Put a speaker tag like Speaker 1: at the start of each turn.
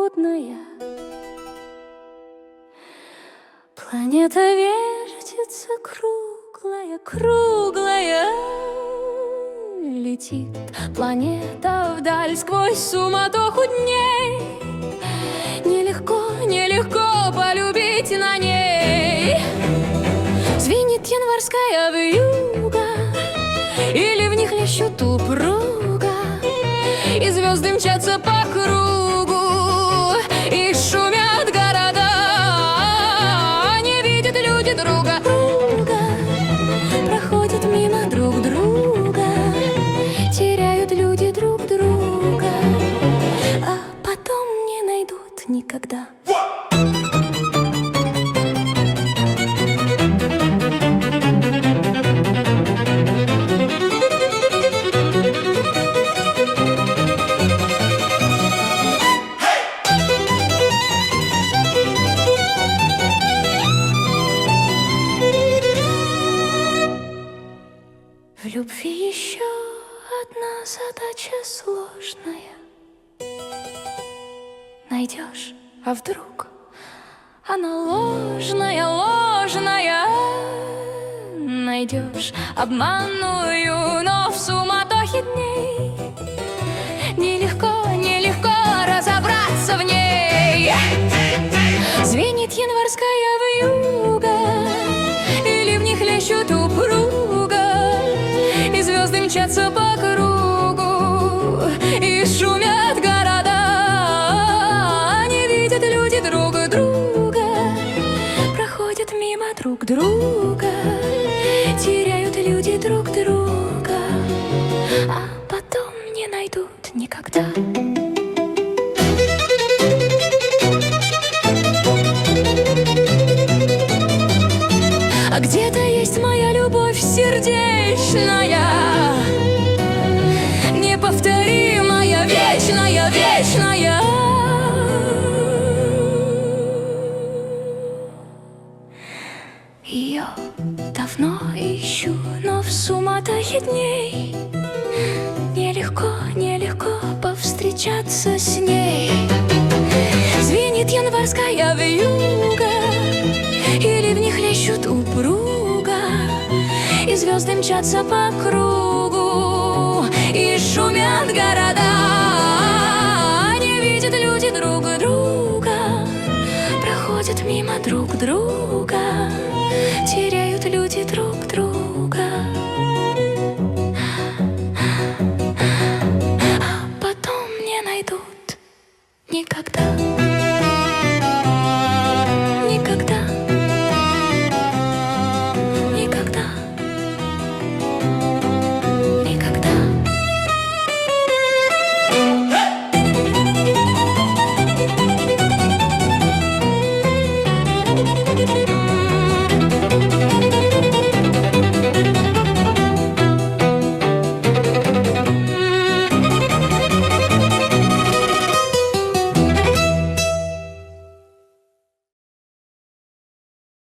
Speaker 1: трудная. Планета вертится круглая, круглая. Летит планета вдаль сквозь суматоху дней. Нелегко, нелегко полюбить на ней. Звенит январская вьюга, или в них лещут упруга, и звезды мчатся по кругу, и шумят города. Не видят люди друга друга, проходят мимо друг друга, теряют люди друг друга, а потом не найдут никогда. В любви еще одна задача сложная. Найдешь, а вдруг она ложная, ложная. Найдешь обманную, но в суматохе дней нелегко, нелегко разобраться в ней. Звенит январская вьюга, или в них лещут упруга, и звезды мчатся по кругу, и шумят города. Не видят люди друг друга, проходят мимо друг друга, теряют люди друг друга, а потом не найдут никогда. А где-то есть моя любовь сердечная, неповторимая, вечная, вечная. Ее давно ищу, но в суматохе дней нелегко, нелегко повстречаться с ней. Звенит январская вьюга, или в них лещут упруга, и звезды мчатся по кругу, и шумят города. Не видят люди друг друга, проходят мимо друг друга, теряют люди друг